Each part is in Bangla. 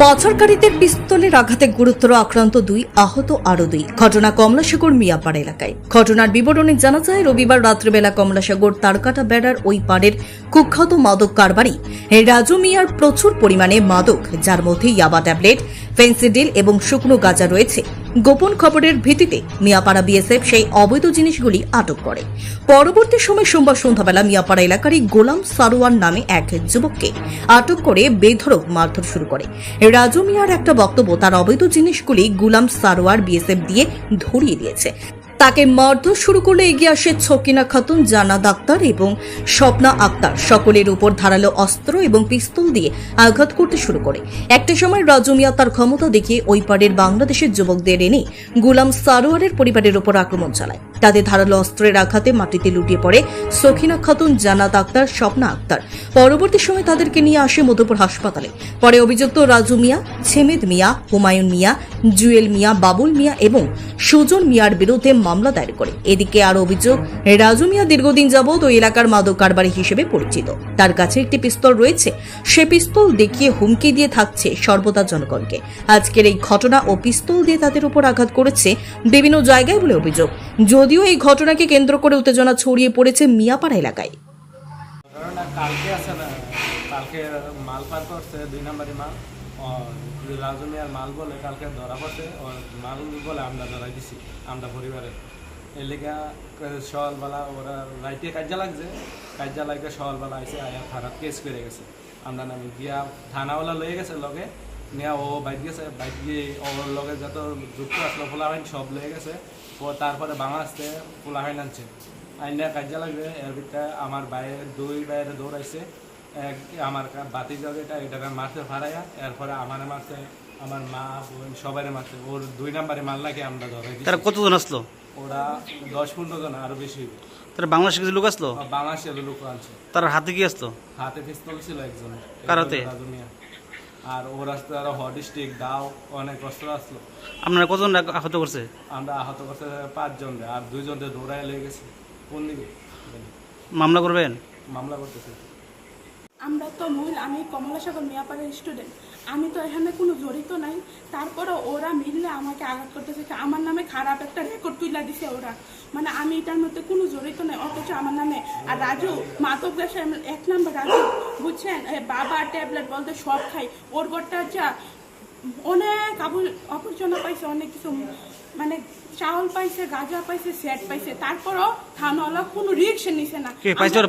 পাচারকারীদের পিস্তলের আঘাতে গুরুতর আক্রান্ত 2, আহত আরো 2। ঘটনা কমলাসাগর মিয়াপাড়া এলাকায়। ঘটনার বিবরণে জানা যায়, রবিবার রাত্রিবেলা কমলাসাগর তারকাটা বেড়ার ওই পাড়ের কুখ্যাত মাদক কারবারি রাজু মিয়ার প্রচুর পরিমাণে মাদক, যার মধ্যে ইয়াবা ট্যাবলেট, ফেন্সিডিল এবং শুকনো গাঁজা রয়েছে। গোপন খবরের ভিত্তিতে মিয়াপাড়া বিএসএফ সেই অবৈধ জিনিসগুলি আটক করে। পরবর্তী সময় সোমবার সন্ধ্যাবেলা মিয়াপাড়া এলাকারই গোলাম সারোয়ার নামে এক যুবককে আটক করে বেধড়ক মারধর শুরু করে। রাজু মিয়ার একটা বক্তব্য, তার অবৈধ জিনিসগুলি গোলাম সারোয়ার বিএসএফ দিয়ে ধরিয়ে দিয়েছে। তাকে মারধর শুরু করলে এগিয়ে আসে ছকিনা খাতুন, জান্নাত আক্তার এবং স্বপ্না আক্তার। সকলের উপর ধারালো অস্ত্র এবং পিস্তল দিয়ে আঘাত করতে শুরু করে। একটা সময় রাজু মিয়া তার ক্ষমতা দেখিয়ে ওই পাড়ের বাংলাদেশের যুবকদের এনে গোলাম সারোয়ারের পরিবারের উপর আক্রমণ চালায়। তাদের ধারালো অস্ত্রের আঘাতে মাটিতে লুটিয়ে পড়ে ছকিনা খাতুন, জান্নাত আক্তার, স্বপ্না আক্তার। পরবর্তী সময় তাদেরকে নিয়ে আসে মধুপুর হাসপাতালে। পরে অভিযুক্ত রাজু মিয়া, ছেমেদ মিয়া, হুমায়ুন মিয়া, জুয়েল মিয়া, বাবুল মিয়া এবং সুজন মিয়ার বিরুদ্ধে মামলা দায়ের করে। এদিকে আরো অভিযোগ, রাজু মিয়া দীর্ঘদিন যাবৎ ওই এলাকার মাদক কারবারি হিসেবে পরিচিত। তার কাছে একটি পিস্তল রয়েছে, সে পিস্তল দেখিয়ে হুমকি দিয়ে থাকছে সর্বদা জনগণকে। আজকের এই ঘটনা ও পিস্তল দিয়ে তাদের উপর আঘাত করেছে বিভিন্ন জায়গায় বলে অভিযোগ। যদিও এই ঘটনাকে কেন্দ্র করে উত্তেজনা ছড়িয়ে পড়েছে মিয়াপাড়া এলাকায়। কালকে মাল পার করছে 2 নম্বরে মাল, রাজু মিয়ার মাল বলে কালকে ধরা পড়ছে। মাল বলে আমরা ধরাই দিছি, আমরা পরিবারের এর লেগা সকালবেলা ওরা রাইতে কাজা লাগছে, কাজা লাগে সকালবেলা এসে আয়া থানাত কেস করে গেছে। আমরা নামি গিয়া থানাওয়ালা লয়ে গেছে লগে নিয়ে, ও বাইক গেছে, বাইক গিয়ে ওর লগে যত যুক্ত আসলো পোলাহাইন সব লয়ে গেছে। ও তারপরে বাংলা আসতে পোলাহাইন আনছে, আইনা কাজা লাগবে। এর ভিতরে আমার বাইরের 2 বাইরে দৌড়াইছে, এক আমার বাতি যাবে এটা মারতে ফারাইয়া, এরপরে আমার মারছে, আমার মা বোন সবাই মারছে। ওর 2 নম্বরে মাল লাগে আমরা ধরে। তারা কতজন আসলো? ওরা 10-15 জন, আরো বেশি। তারা বাংলাদেশের কিছু লোক আসলো? বাংলাদেশের লোক আনছে। তার হাতে কি আসলো? হাতে পিস্তল ছিল একজন। কার হাতে? আর ওর আসতে আরো হট স্টিক, দাও, অনেক অস্ত্র আসলো। আপনারা কতজন আহত করছে? আমরা আহত করছে 5 জন, আর 2 জন দৌড়ায় লেগে গেছে। কোন দিকে মামলা করবেন? মামলা করতেছে। আমরা তো মহিলা, আমি কমলাসাগর মিয়াপাড়ার স্টুডেন্ট, আমি তো এখানে কোনো জড়িত নাই। তারপরে ওরা মিললে আমাকে আঘাত করতেছে, আমার নামে খারাপ একটা রেকর্ড তুলে দিছে ওরা। মানে আমি এটার মধ্যে কোনো জড়িত নাই, অথচ আমার নামে। আর রাজু মাদক ব্যবসায় 1 নম্বর রাজু, বুঝছেন, বাবা ট্যাবলেট বলতে সব খাই। ওর বরটা যা অনেক আবর্জনা পাইছে, অনেক কিছু, মানে চাউল পাইছে, গাঁজা পাইছে, সেট পাইছে। তারপরও থানাওয়ালা কোনো রিয়েকশন নিছে না।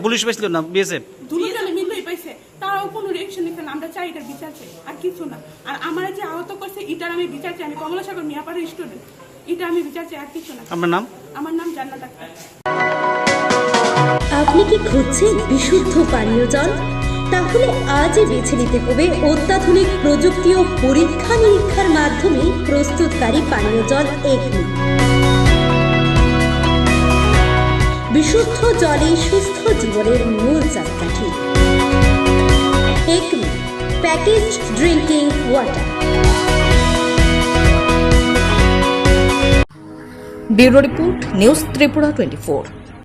পুলিশ পাইছিল না বিএসএফ? দুজনে মিলেই পাইছে, তারাও কোনো রিয়েকশন নিছে না। আমরা চাই এটার বিচার চাই, আর কিছু না। আর আমার যে আহত করছে এটার আমি বিচার চাই। আমি কমলাসাগর মিয়াপাড়ার স্টুডেন্ট, এটা আমি বিচার চাই, আর কিছু না। আপনার নাম? আমার নাম জান্নাত আক্তার। আপনি কি খুঁজছেন বিশুদ্ধ পানীয় জল? তাহলে আজই বেছে নিতে হবে অত্যাধুনিক প্রযুক্তি ও পরীক্ষা নিরীক্ষার মাধ্যমে প্রস্তুতকারী পানীয় জল একমি। বিশুদ্ধ জলে সুস্থ জীবনের মূল চাকাঠি। Acme packaged drinking water. Bureau report, news Tripura 24।